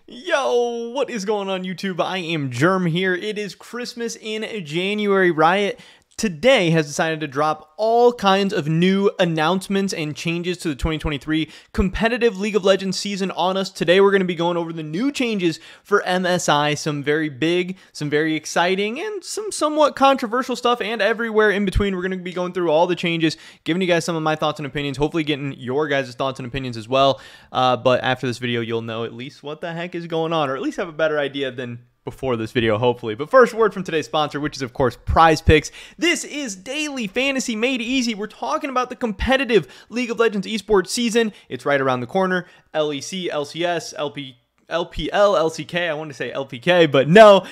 Yo, what is going on YouTube? I am Germ here. It is Christmas in January. Riot today has decided to drop all kinds of new announcements and changes to the 2023 competitive League of Legends season on us. Today we're going to be going over the new changes for MSI, some very big, some very exciting, and some somewhat controversial stuff, and everywhere in between. We're going to be going through all the changes, giving you guys some of my thoughts and opinions, hopefully getting your guys' thoughts and opinions as well. But after this video, you'll know at least what the heck is going on, or at least have a better idea than before this video, hopefully. But first, word from today's sponsor, which is of course Prize Picks. This is daily fantasy made easy. We're talking about the competitive League of Legends esports season. It's right around the corner. LEC, LCS, LPL, LCK, I want to say LPK, but no,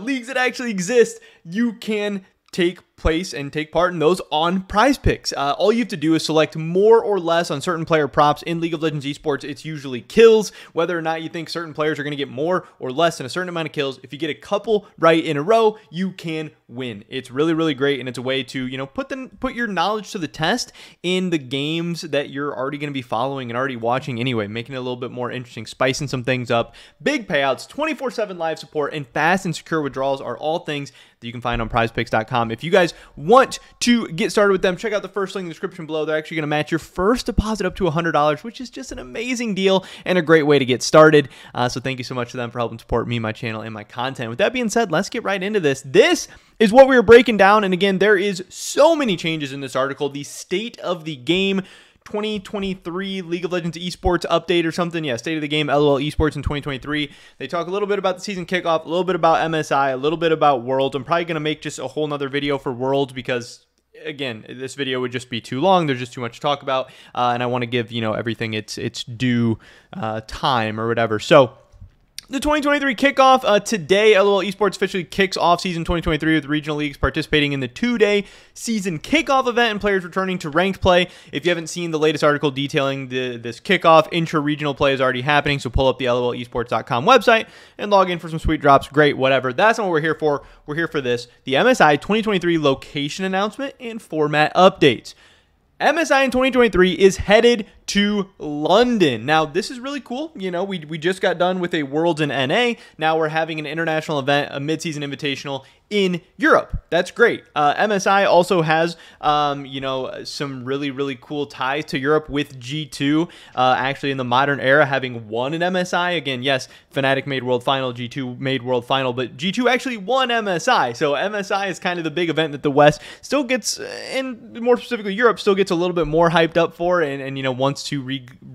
leagues that actually exist, you can take place and take part in those on Prize Picks. All you have to do is select more or less on certain player props. In League of Legends esports, it's usually kills, whether or not you think certain players are going to get more or less than a certain amount of kills. If you get a couple right in a row, you can win. It's really, really great, and it's a way to, you know, put your knowledge to the test in the games that you're already going to be following and already watching anyway, making it a little bit more interesting, spicing some things up. Big payouts, 24/7 live support, and fast and secure withdrawals are all things that you can find on prizepicks.com. If you guys want to get started with them, check out the first link in the description below. They're actually going to match your first deposit up to $100, which is just an amazing deal and a great way to get started. So thank you so much to them for helping support me, my channel, and my content. With that being said, let's get right into this. This is what we were breaking down, and again, there is so many changes in this article. The state of the game 2023 League of Legends esports update or something. Yeah, state of the game LOL esports in 2023. They talk a little bit about the season kickoff, a little bit about MSI, a little bit about Worlds. I'm probably going to make just a whole nother video for Worlds because, again, this video would just be too long. There's just too much to talk about, and I want to give, you know, everything its due time or whatever. So the 2023 kickoff today, LOL Esports officially kicks off season 2023 with regional leagues participating in the two-day season kickoff event and players returning to ranked play. If you haven't seen the latest article detailing this kickoff, intra-regional play is already happening, so pull up the LOLesports.com website and log in for some sweet drops. Great, whatever. That's not what we're here for. We're here for this, the MSI 2023 location announcement and format updates. MSI in 2023 is headed to London. Now, this is really cool. You know, we just got done with a Worlds in NA. Now we're having an international event, a mid-season invitational in Europe. That's great. MSI also has, you know, some really, really cool ties to Europe with G2. Actually, in the modern era, having won an MSI. Again, yes, Fnatic made World Final, G2 made World Final, but G2 actually won MSI. So MSI is kind of the big event that the West still gets, and more specifically Europe, still gets a little bit more hyped up for, and you know, wants to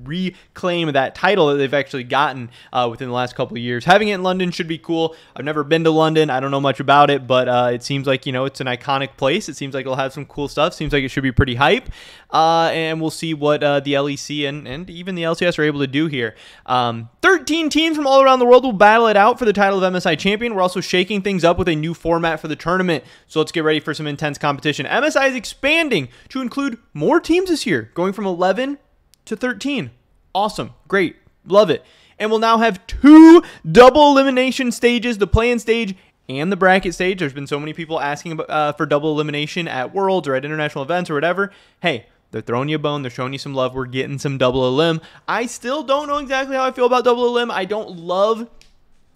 reclaim that title that they've actually gotten within the last couple of years. Having it in London should be cool. I've never been to London. I don't know much about it, but it seems like, you know, it's an iconic place. It seems like it'll have some cool stuff. Seems like it should be pretty hype. And we'll see what the LEC and even the LCS are able to do here. 13 teams from all around the world will battle it out for the title of MSI champion. We're also shaking things up with a new format for the tournament. So let's get ready for some intense competition. MSI is expanding to include more teams this year, going from 11 to 13. Awesome. Great. Love it. And we'll now have 2 double elimination stages, the play-in stage and the bracket stage. There's been so many people asking about, for double elimination at Worlds or at international events or whatever. Hey, they're throwing you a bone. They're showing you some love. We're getting some double elim. I still don't know exactly how I feel about double elim. I don't love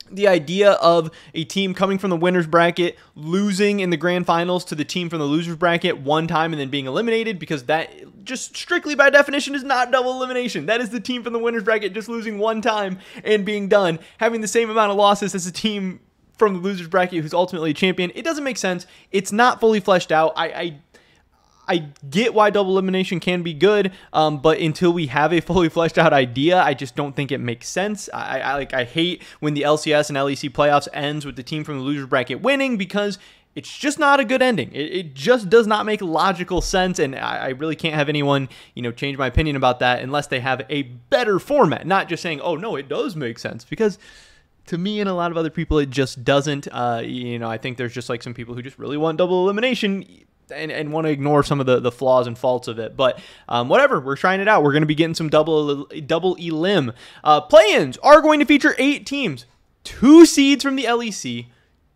the idea of a team coming from the winner's bracket, losing in the grand finals to the team from the loser's bracket one time and then being eliminated, because that just strictly by definition is not double elimination. That is the team from the winner's bracket just losing one time and being done, having the same amount of losses as a team from the loser's bracket who's ultimately a champion. It doesn't make sense. It's not fully fleshed out. I get why double elimination can be good, but until we have a fully fleshed out idea, I just don't think it makes sense. I hate when the LCS and LEC playoffs ends with the team from the loser's bracket winning, because it's just not a good ending. It just does not make logical sense, and I really can't have anyone, you know, change my opinion about that unless they have a better format. Not just saying, oh no, it does make sense, because to me and a lot of other people, it just doesn't. You know, I think there's just like some people who just really want double elimination and want to ignore some of the flaws and faults of it. But whatever, we're trying it out. We're going to be getting some double elim. Play-ins are going to feature 8 teams, 2 seeds from the LEC,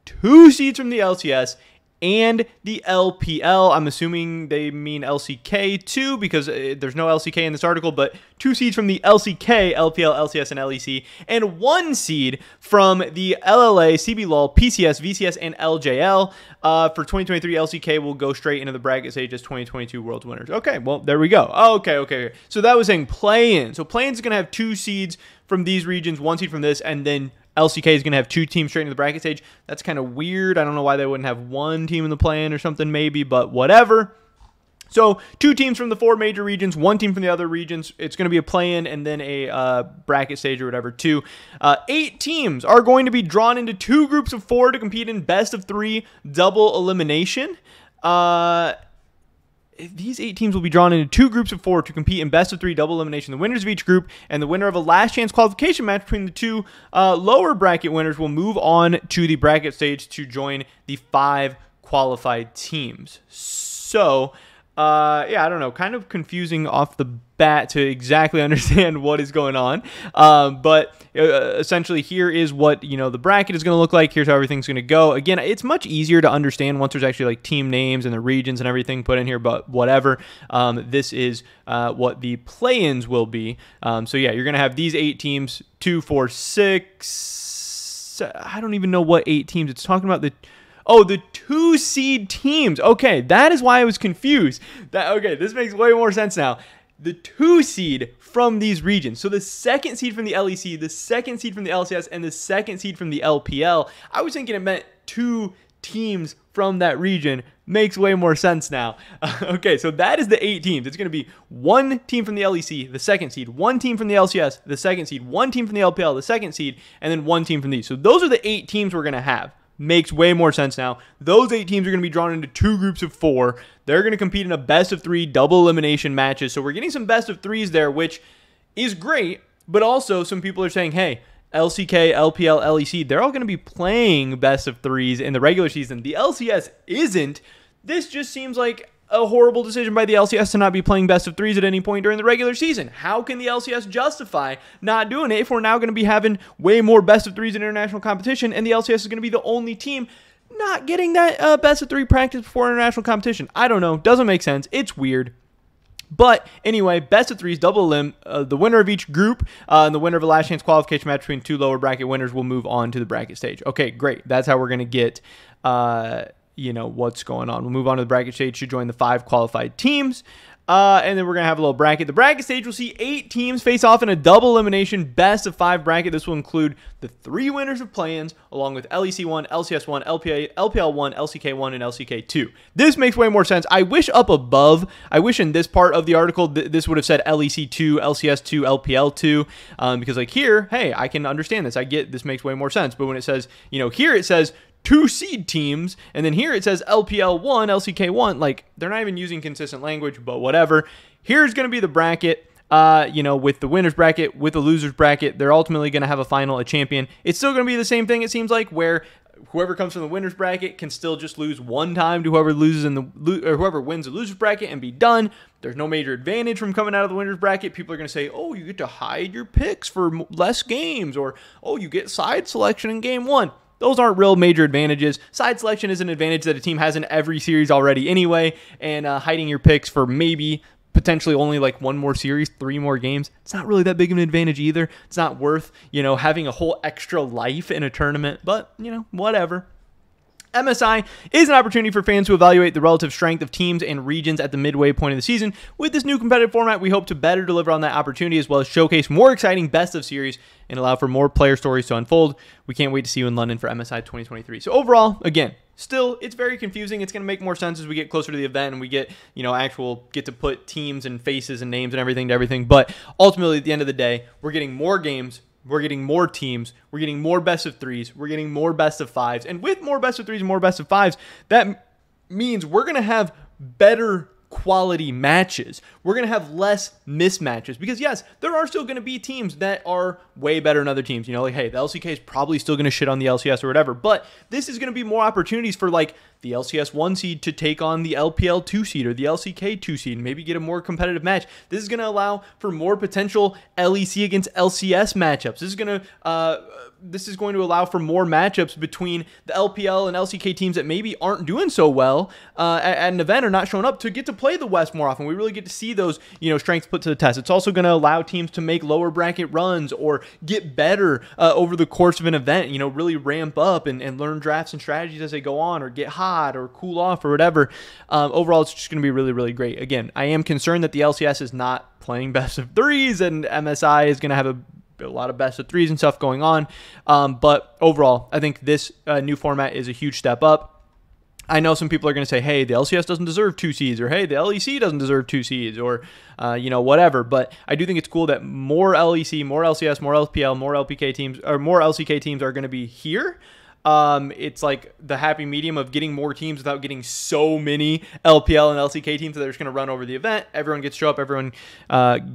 2 seeds from the LCS, and the LPL. I'm assuming they mean LCK too, because there's no LCK in this article, but 2 seeds from the LCK, LPL, LCS, and LEC, and 1 seed from the LLA, CBLOL, PCS, VCS, and LJL. For 2023, LCK will go straight into the bracket stage as 2022 Worlds winners. Okay, well, there we go. Okay. So that was saying play-in. So play-in is going to have 2 seeds from these regions, 1 seed from this, and then LCK is going to have 2 teams straight into the bracket stage. That's kind of weird. I don't know why they wouldn't have 1 team in the play-in or something maybe, but whatever. So 2 teams from the 4 major regions, 1 team from the other regions. It's going to be a play-in and then a bracket stage or whatever too. 8 teams are going to be drawn into 2 groups of 4 to compete in best of 3 double elimination. These 8 teams will be drawn into 2 groups of 4 to compete in best of 3 double elimination. The winners of each group and the winner of a last chance qualification match between the 2 lower bracket winners will move on to the bracket stage to join the 5 qualified teams. So, yeah, I don't know, kind of confusing off the bat to exactly understand what is going on. But essentially here is what, the bracket is going to look like. Here's how everything's going to go. Again, it's much easier to understand once there's actually like team names and the regions and everything put in here, but whatever. This is what the play-ins will be. So yeah, you're going to have these 8 teams, 2, 4, 6. I don't even know what 8 teams it's talking about. The 2 seed teams. Okay, that is why I was confused. Okay, this makes way more sense now. The 2 seed from these regions. So the 2nd seed from the LEC, the 2nd seed from the LCS, and the 2nd seed from the LPL. I was thinking it meant 2 teams from that region. Makes way more sense now. Okay, so that is the 8 teams. It's going to be 1 team from the LEC, the 2nd seed, 1 team from the LCS, the 2nd seed, 1 team from the LPL, the 2nd seed, and then 1 team from these. So those are the 8 teams we're going to have. Makes way more sense now. Those 8 teams are going to be drawn into 2 groups of 4. They're going to compete in a best of 3 double elimination matches. So we're getting some best of 3s there, which is great. But also some people are saying, hey, LCK, LPL, LEC, they're all going to be playing best of 3s in the regular season. The LCS isn't. This just seems like a horrible decision by the LCS to not be playing best of 3s at any point during the regular season. How can the LCS justify not doing it if we're now going to be having way more best of 3s in international competition, and the LCS is going to be the only team not getting that best of 3 practice before international competition? I don't know. Doesn't make sense. It's weird. But anyway, best of 3s, double elim. The winner of each group and the winner of a last chance qualification match between 2 lower bracket winners will move on to the bracket stage. Okay, great. That's how we're going to get what's going on. We'll move on to the bracket stage to join the 5 qualified teams. And then we're going to have a little bracket. The bracket stage will see 8 teams face off in a double elimination best of 5 bracket. This will include the 3 winners of play-ins, along with LEC 1, LCS 1, LPL 1, LCK 1, and LCK 2. This makes way more sense. I wish up above, in this part of the article, this would have said LEC 2, LCS 2, LPL 2, because like here, hey, I can understand this. I get this makes way more sense. But when it says, here it says 2 seed teams, and then here it says LPL 1, LCK 1. Like, they're not even using consistent language, but whatever. Here's going to be the bracket, with the winner's bracket, with the loser's bracket. They're ultimately going to have a final, a champion. It's still going to be the same thing, it seems like, where whoever comes from the winner's bracket can still just lose 1 time to whoever loses or whoever wins the loser's bracket and be done. There's no major advantage from coming out of the winner's bracket. People are going to say, oh, you get to hide your picks for less games, or, oh, you get side selection in game 1. Those aren't real major advantages. Side selection is an advantage that a team has in every series already anyway, and hiding your picks for maybe potentially only like 1 more series, 3 more games, it's not really that big of an advantage either. It's not worth, having a whole extra life in a tournament, but, whatever. MSI is an opportunity for fans to evaluate the relative strength of teams and regions at the midway point of the season. With this new competitive format, we hope to better deliver on that opportunity, as well as showcase more exciting best of series and allow for more player stories to unfold. We can't wait to see you in London for MSI 2023. So overall, again, still, it's very confusing. It's going to make more sense as we get closer to the event and we get, get to put teams and faces and names and everything to everything. But ultimately, at the end of the day, we're getting more games. We're getting more teams. We're getting more best of 3s. We're getting more best of 5s. And with more best of 3s and more best of 5s, that means we're going to have better quality matches. We're going to have less mismatches, because yes, there are still going to be teams that are way better than other teams. Hey, the LCK is probably still going to shit on the LCS or whatever, but this is going to be more opportunities for like the LCS 1 seed to take on the LPL 2 seed or the LCK 2 seed, and maybe get a more competitive match. This is going to allow for more potential LEC against LCS matchups. This is going to allow for more matchups between the LPL and LCK teams that maybe aren't doing so well at an event or not showing up to get to play the West more often. We really get to see those, strengths put to the test. It's also going to allow teams to make lower bracket runs or get better over the course of an event, really ramp up and learn drafts and strategies as they go on, or get hot or cool off or whatever. Overall, it's just going to be really, really great. Again, I am concerned that the LCS is not playing best of threes, and MSI is going to have a lot of best of threes and stuff going on. But overall, I think this new format is a huge step up. I know some people are going to say, hey, the LCS doesn't deserve 2 seeds, or hey, the LEC doesn't deserve 2 seeds, or, whatever. But I do think it's cool that more LEC, more LCS, more LPL, more LPK teams, or more LCK teams are going to be here. It's like the happy medium of getting more teams without getting so many LPL and LCK teams that are just going to run over the event. Everyone gets to show up. Everyone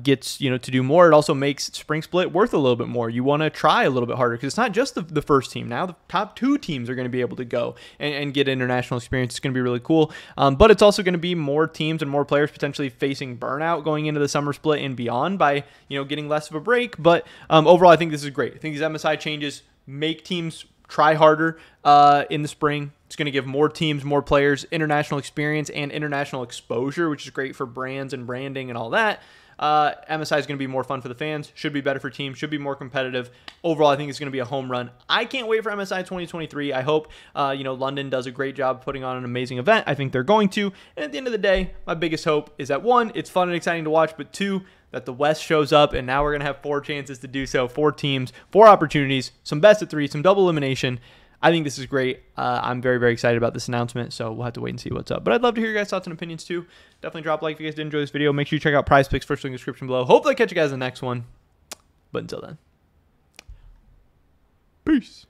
gets to do more. It also makes Spring Split worth a little bit more. You want to try a little bit harder because it's not just the first team. Now the top 2 teams are going to be able to go and get international experience. It's going to be really cool. But it's also going to be more teams and more players potentially facing burnout going into the summer split and beyond by getting less of a break. But overall, I think this is great. I think these MSI changes make teams try harder in the spring. It's going to give more teams, more players, international experience and international exposure, which is great for brands and branding and all that. MSI is going to be more fun for the fans, should be better for teams, should be more competitive. Overall, I think it's going to be a home run. I can't wait for MSI 2023. I hope, London does a great job putting on an amazing event. I think they're going to. And at the end of the day, my biggest hope is that 1, it's fun and exciting to watch, but 2, that the West shows up, and now we're going to have 4 chances to do so, 4 teams, 4 opportunities, some best of 3, some double elimination. I think this is great. I'm very, very excited about this announcement, so we'll have to wait and see what's up. But I'd love to hear your guys' thoughts and opinions too. Definitely drop a like if you guys did enjoy this video. Make sure you check out Prize Picks, first link in the description below. Hopefully I catch you guys in the next one. But until then, peace.